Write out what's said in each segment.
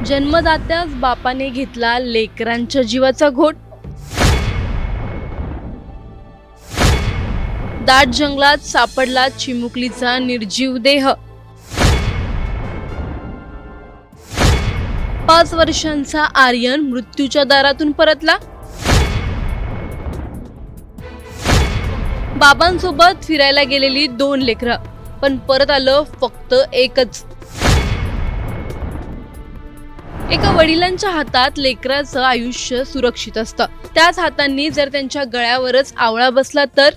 जन्मदात्याच बापाने घेतला लेकरांच्या जीवाचा घोट। दाट जंगलात सापडला चिमुकलीचा निर्जीव देह। 5 वर्षांचा आर्यन मृत्यूच्या दारातून परतला। बाबांसोबत फिरायला गेलेली 2 लेकरं, पण परत आलं फक्त एकच। एका वडिलांच्या हातात लेकराचं आयुष्य सुरक्षित असतं, त्याच हातांनी जर त्यांच्या गळ्यावरच आवळा बसला तर?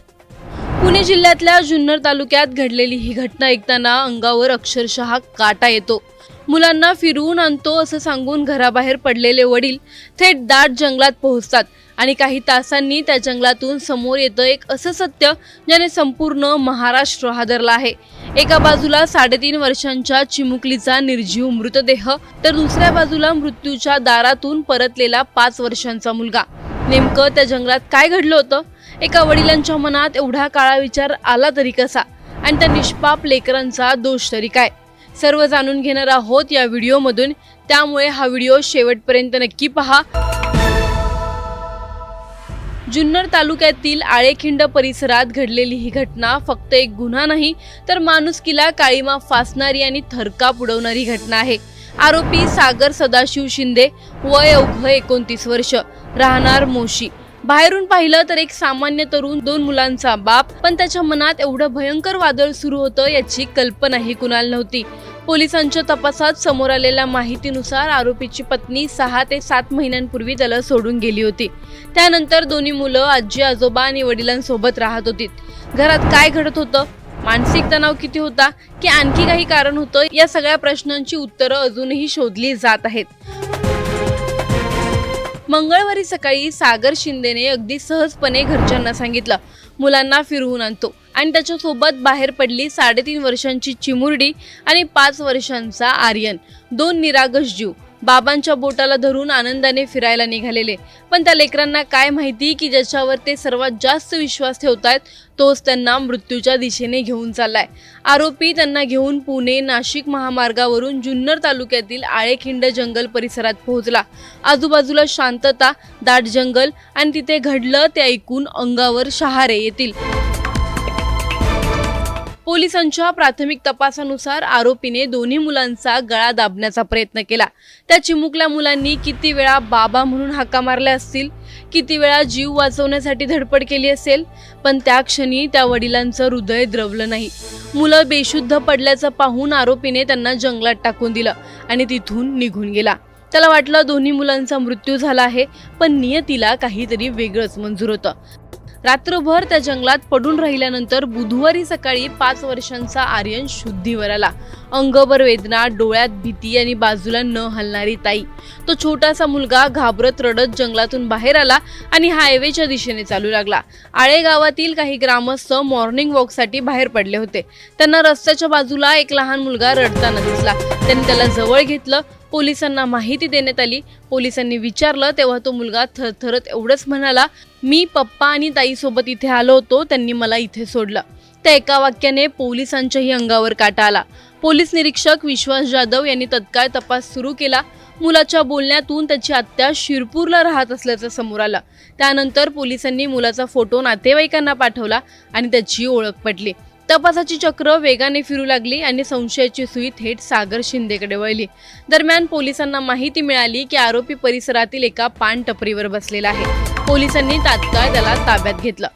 पुणे जिल्ह्यातल्या जुन्नर तालुक्यात घडलेली ही घटना ऐकताना अंगावर अक्षरशः काटा येतो। मुलांना फिरवून आणतो असं सांगून घराबाहेर पडलेले वडील थेट दाट जंगलात पोहोचतात आणि काही तासांनी त्या जंगलातून समोर येतं एक असं सत्य ज्याने संपूर्ण महाराष्ट्र हादरला आहे। एका बाजूला 3.5 वर्षांच्या चिमुकलीचा निर्जीव मृतदेह, तर दुसऱ्या बाजूला मृत्यूच्या दारातून परतलेला 5 वर्षांचा मुलगा। नेमकं त्या जंगलात काय घडलं होतं? एका वडिलांच्या मनात एवढा काळा विचार आला तरी कसा? आणि त्या निष्पाप लेकरांचा दोष तरी काय? सर्व जाणून घेणार आहोत या व्हिडिओमधून, त्यामुळे हा व्हिडिओ शेवटपर्यंत नक्की पहा। जुन्नर तालुक्यातील आळेखिंड परिसरात घडलेली ही घटना फक्त एक गुन्हा नाही, तर माणुसकीला काळीमा फासणारी आणि थरकाप उडवणारी घटना आहे। आरोपी सागर सदाशिव शिंदे, वय अवघं 29 वर्ष, राहणार मोशी। बाहेरून पाहिलं तर एक सामान्य तरुण, 2 मुलांचा बाप, पण त्याच्या मनात एवढं भयंकर वादळ सुरू होतं याची कल्पनाही कुणाला नव्हती। पोलिसांच्या तपासात समोर आलेल्या माहितीनुसार आरोपीची पत्नी 6 ते 7 महिन्यांपूर्वी त्याला सोडून गेली होती। त्यानंतर दोन्ही मुलं आजी आजोबा आणि वडिलांसोबत राहत होती। घरात काय घडत होतं? मानसिक तणाव किती होता की आणखी काही कारण होतं? या सगळ्या प्रश्नांची उत्तरं अजूनही शोधली जात आहेत। मंगळवारी सकाळी सागर शिंदेने अगदी सहजपणे घरच्यांना सांगितलं, मुलांना फिरवून आणतो, आणि त्याच्या सोबत बाहेर पडली 3.5 वर्षांची चिमुरडी आणि 5 वर्षांचा आर्यन, 2 निरागस जीव बाबांच्या बोटाला धरून आनंदाने फिरायला निघालेले। पण त्या लेकरांना काय माहिती की ज्याच्यावर ते सर्वात जास्त विश्वास ठेवतायत तोच त्यांना मृत्यूच्या दिशेने घेऊन चाललाय। आरोपी त्यांना घेऊन पुणे नाशिक महामार्गावरून जुन्नर तालुक्यातील आळेखिंड जंगल परिसरात पोहोचला। आजूबाजूला शांतता, दाट जंगल, आणि तिथे घडलं ते ऐकून अंगावर शहारे येतील। पोलिसांच्या प्राथमिक तपासानुसार आरोपीने दोन्ही मुलांचा गळा दाबण्याचा प्रयत्न केला। त्या चिमुकल्या मुलांनी किती वेळा बाबा म्हणून हाका मारल्या असतील, किती वेळा जीव वाचवण्यासाठी धडपड केली असेल, पण त्या क्षणी त्या वडिलांचं हृदय द्रवलं नाही। मुलं बेशुद्ध पडल्याचं पाहून आरोपीने त्यांना जंगलात टाकून दिलं आणि तिथून निघून गेला। त्याला वाटलं दोन्ही मुलांचा मृत्यू झाला आहे, पण नियतीला काहीतरी वेगळंच मंजूर होतं। रात्रभर त्या जंगलात पडून राहिल्यानंतर बुधवारी सकाळी 5 वर्षांचा आर्यन शुद्धीवर आला। अंगभर वेदना, डोळ्यात भीती आणि बाजूला न हलणारी ताई। तो छोटासा मुलगा घाबरत रडत जंगलातून बाहेर आला आणि हायवेच्या दिशेने चालू लागला। आळे गावातील काही ग्रामस्थ मॉर्निंग वॉकसाठी बाहेर पडले होते। त्यांना रस्त्याच्या बाजूला एक लहान मुलगा रडताना दिसला। त्यांनी त्याला जवळ घेतलं। पोलिसांना माहिती देण्यात आली। पोलिसांनी विचारलं तेव्हा तो मुलगा थरथरत एवढंच म्हणाला, मी पप्पा आणि ताई सोबत इथे आलो होतो, त्यांनी मला इथे सोडलं। त्या एका वाक्याने पोलिसांच्याही अंगावर काटा आला। पोलीस निरीक्षक विश्वास जाधव यांनी तत्काळ तपास सुरू केला। मुलाच्या बोलण्यातून त्याची आत्या शिरपूरला राहत असल्याचं समोर आलं। त्यानंतर पोलिसांनी मुलाचा फोटो नातेवाईकांना पाठवला आणि त्याची ओळख पटली। तपासाची चक्र वेगाने फिरू लागली आणि संशयाची सुई थेट सागर शिंदेकडे वळली। दरम्यान पोलिसांना माहिती मिळाली की आरोपी परिसरातील एका पान टपरीवर बसलेला आहे। पोलिसांनी तात्काळ त्याला ताब्यात घेतलं।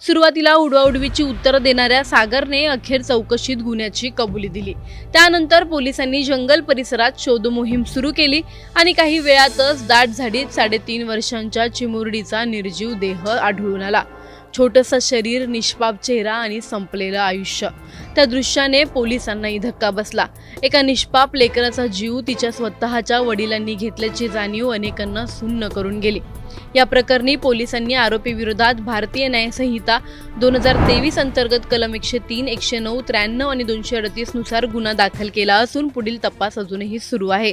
सुरुवातीला उडवाउडवीची उत्तरं देणाऱ्या सागरने अखेर चौकशीत गुन्ह्याची कबुली दिली। त्यानंतर पोलिसांनी जंगल परिसरात शोध मोहीम सुरू केली आणि काही वेळातच दाट झाडीत 3.5 वर्षांच्या चिमुरडीचा निर्जीव देह आढळून आला। छोटंसं शरीर, निष्पाप चेहरा आणि संपलेलं आयुष्य। त्या दृश्याने पोलिसांनाही धक्का बसला। एका निष्पाप लेकराचा जीव तिच्या स्वतःच्या वडिलांनी घेतल्याची जाणीव अनेकांना सुन्न करून गेली। या प्रकरणी पोलिसांनी आरोपी विरोधात भारतीय न्याय संहिता 2023 अंतर्गत कलम 103, 109, 93 आणि 238 नुसार गुन्हा दाखल केला असून पुढील तपास अजूनही सुरू आहे।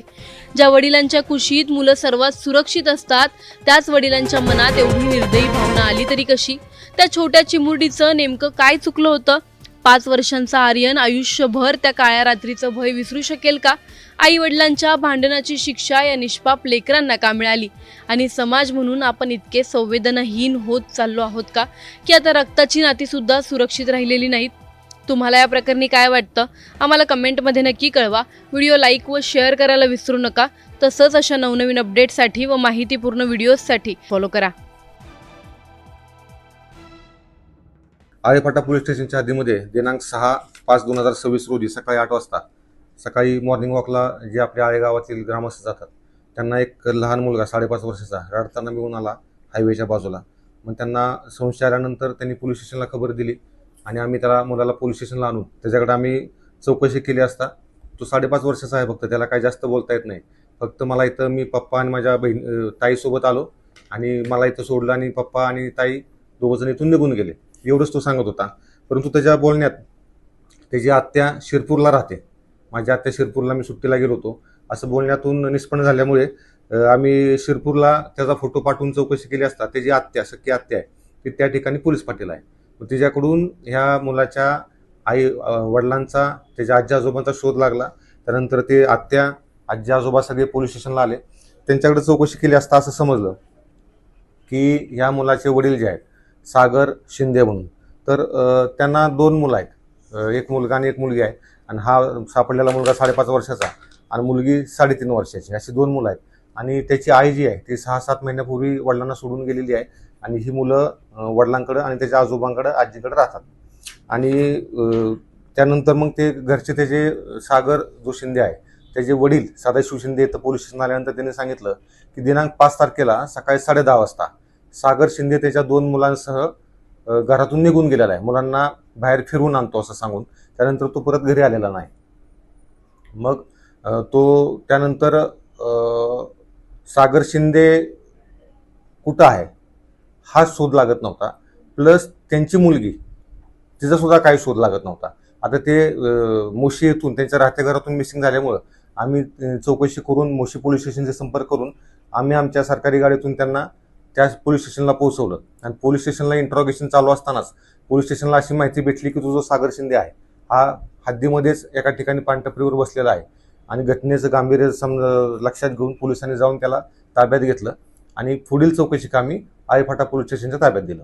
ज्या वडिलांच्या कुशीत मुलं सर्वात सुरक्षित असतात त्याच वडिलांच्या मनात एवढी निर्दयी भावना आली तरी कशी? त्या छोट्या चिमुरडीचं नेमकं काय चुकलं होतं? 5 वर्षांचा आर्यन आयुष्यभर त्या काळ्या रात्रीचं भय विसरू शकेल का? आई वडिलांच्या भांडणाची शिक्षा या निष्पाप लेकरांना का मिळाली? आणि समाज म्हणून आपण इतके संवेदनहीन होत चाललो आहोत का की आता रक्ताची नाती सुद्धा सुरक्षित राहिलेली नाहीत? तुम्हाला या प्रकरणी काय वाटतं? आम्हाला कमेंटमध्ये नक्की कळवा. व्हिडिओ लाईक व शेअर करायला विसरू नका. तसंच अशा नवनवीन अपडेट्ससाठी व माहितीपूर्ण व्हिडिओजसाठी फॉलो करा. आळेफाटा पोलीस स्टेशनच्या हद्दीमध्ये दिनांक 6/5/2026 रोजी सकाळी 8 वाजता सकाळी मॉर्निंग वॉकला जे आपल्या आळे गावातील ग्रामस्थ जातात त्यांना एक लहान मुलगा 5.5 वर्षाचा रडताना मिळून आला हायवेच्या बाजूला. मग त्यांना संशय आल्यानंतर त्यांनी पोलीस स्टेशनला खबर दिली आणि आम्ही त्याला मुलाला पोलीस स्टेशनला आणून त्याच्याकडे आम्ही चौकशी केली असता तो 5.5 वर्षाचा आहे. फक्त त्याला काही जास्त बोलता येत नाही. फक्त मला इथं मी पप्पा आणि माझ्या ताईसोबत आलो आणि मला इथं सोडलं आणि पप्पा आणि ताई दोघंजण इथून निघून गेले एवढंच तो सांगत होता. परंतु त्याच्या बोलण्यात त्याची आत्या शिरपूरला राहते, माझी आत्या शिरपूरला मी सुट्टीला गेलो होतो असं बोलण्यातून निष्पन्न झाल्यामुळे आम्ही शिरपूरला त्याचा फोटो पाठवून चौकशी केली असता त्याची आत्या सख्खी आत्या आहे ती त्या ठिकाणी पोलीस पाटील आहे. तिच्याकडून ह्या मुलाच्या आई वडिलांचा त्याच्या आजी आजोबांचा शोध लागला. त्यानंतर ते आत्या आजी आजोबा सगळे पोलीस स्टेशनला आले. त्यांच्याकडे चौकशी केली असता असं समजलं की ह्या मुलाचे वडील जे आहेत सागर शिंदे म्हणून, तर त्यांना 2 मुलं आहेत, एक मुलगा आणि एक मुलगी आहे. आणि हा सापडलेला मुलगा 5.5 वर्षाचा आणि मुलगी 3.5 वर्षाची अशी 2 मुलं आहेत. आणि त्याची आई जी आहे ती 6-7 महिन्यापूर्वी वडिलांना सोडून गेलेली आहे आणि ही मुलं वडिलांकडं आणि त्याच्या आजोबांकडं आजीकडे राहतात. आणि त्यानंतर मग ते घरचे त्याचे सागर जो शिंदे आहे त्याचे वडील सदाशिव शिंदे इथं पोलीस स्टेशन आल्यानंतर त्यांनी सांगितलं की दिनांक 5 तारखेला सकाळी 10:30 वाजता सागर शिंदे त्याच्या 2 मुलांसह घरातून निघून गेलेला आहे, मुलांना बाहेर फिरवून आणतो असं सांगून. त्यानंतर तो परत घरी आलेला नाही. मग तो त्यानंतर सागर शिंदे कुठं आहे हा शोध लागत नव्हता. प्लस त्यांची मुलगी तिचा सुद्धा काही शोध लागत नव्हता. आता ते मोशी येथून त्यांच्या राहत्या घरातून मिसिंग झाल्यामुळं आम्ही चौकशी करून मोशी पोलीस स्टेशनचे संपर्क करून आम्ही आमच्या सरकारी गाडीतून त्यांना त्या पोलीस स्टेशनला पोहोचवलं. आणि पोलीस स्टेशनला इंट्रॉगेशन चालू असतानाच पोलीस स्टेशनला अशी माहिती भेटली की तो जो सागर शिंदे आहे हा हद्दीमध्येच एका ठिकाणी पानटपरीवर बसलेला आहे. आणि घटनेचं गांभीर्य लक्षात घेऊन पोलिसांनी जाऊन त्याला ताब्यात घेतलं आणि पुढील चौकशी कामी आळेफाटा पोलीस स्टेशनच्या ताब्यात दिलं.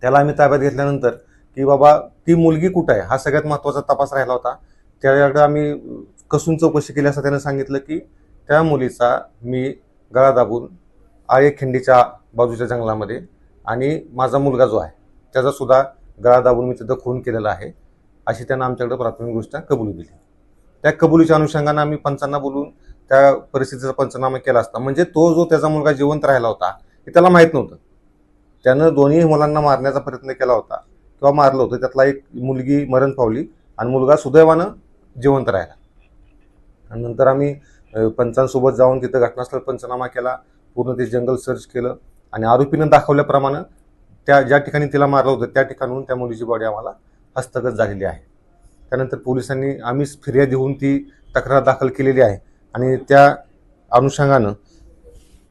त्याला आम्ही ताब्यात घेतल्यानंतर की बाबा ती मुलगी कुठं आहे हा सगळ्यात महत्त्वाचा तपास राहिला होता. त्याकडे आम्ही कसून चौकशी केली असता त्यानं सांगितलं की त्या मुलीचा मी गळा दाबून आळेखिंडीच्या बाजूच्या जंगलामध्ये आणि माझा मुलगा जो आहे त्याचा सुद्धा गळा दाबून मी तिथं खून केलेला आहे अशी त्यानं आमच्याकडे प्राथमिकदृष्ट्या कबुली दिली. त्या कबुलीच्या अनुषंगानं आम्ही पंचांना बोलून त्या परिस्थितीचा पंचनामा केला असता. म्हणजे तो जो त्याचा मुलगा जिवंत राहिला होता हे त्याला माहीत नव्हतं. त्यानं दोन्ही मुलांना मारण्याचा प्रयत्न केला होता किंवा मारलं होतं. त्यातला एक मुलगी मरण पावली आणि मुलगा सुदैवानं जिवंत राहिला. आणि नंतर आम्ही पंचांसोबत जाऊन तिथं घटनास्थळ पंचनामा केला, पूर्ण ते जंगल सर्च केलं आणि आरोपीनं दाखवल्याप्रमाणे त्या ज्या ठिकाणी तिला मारलं होतं त्या ठिकाणून त्या मुलीची बॉडी आम्हाला हस्तगत झालेली आहे. त्यानंतर पोलिसांनी आम्हीच फिर्याद देऊन ती तक्रार दाखल केलेली आहे आणि त्या अनुषंगानं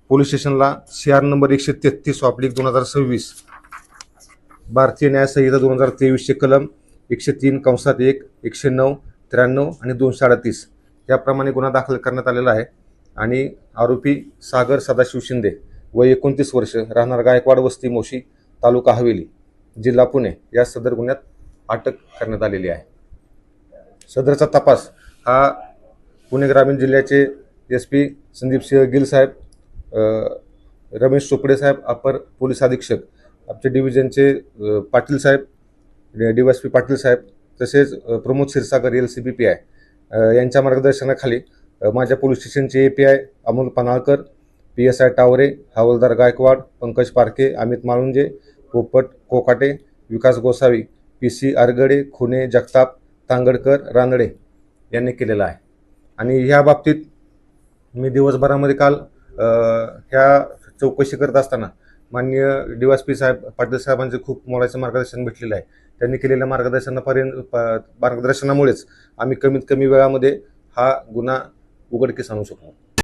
पोलीस स्टेशनला CR नंबर 133/2026 भारतीय न्याय संहिता 2023 कलम 103(1), 109, 93 आणि 238 याप्रमाणे गुन्हा दाखल करण्यात आलेला आहे. आणि आरोपी सागर सदाशिव शिंदे वय 29 वर्ष राहणार गायकवाड वस्ती मोशी तालुका हवेली जिल्हा पुणे या सदर गुन्ह्यात अटक करण्यात आलेली आहे. सदरचा तपास हा पुणे ग्रामीण जिल्ह्याचे SP संदीप सिंह गिल साहेब, रमेश चोपडे साहेब अपर पोलीस अधीक्षक, आमचे डिव्हिजनचे पाटील साहेब, DYSP पाटील साहेब, तसेच प्रमोद क्षीरसागर LCB PI यांच्या मार्गदर्शनाखाली माझ्या पोलीस स्टेशनचे API अमोल पनाळकर, PSI टावरे, हवालदार गायकवाड, पंकज पारखे, अमित माळुंजे, पोपट कोकाटे, विकास गोसावी, PC आरगडे, खुने, जगताप, तांगडकर, रानडे यांनी केलेला आहे. आणि ह्या बाबतीत मी दिवसभरामध्ये काल ह्या चौकशी करत असताना माननीय DYSP साहेब पाटील साहेबांचे खूप मोलाचे मार्गदर्शन भेटलेलं आहे. त्यांनी केलेल्या मार्गदर्शनामुळेच आम्ही कमीत कमी वेळामध्ये हा गुन्हा उघडकीस आणू शकलो.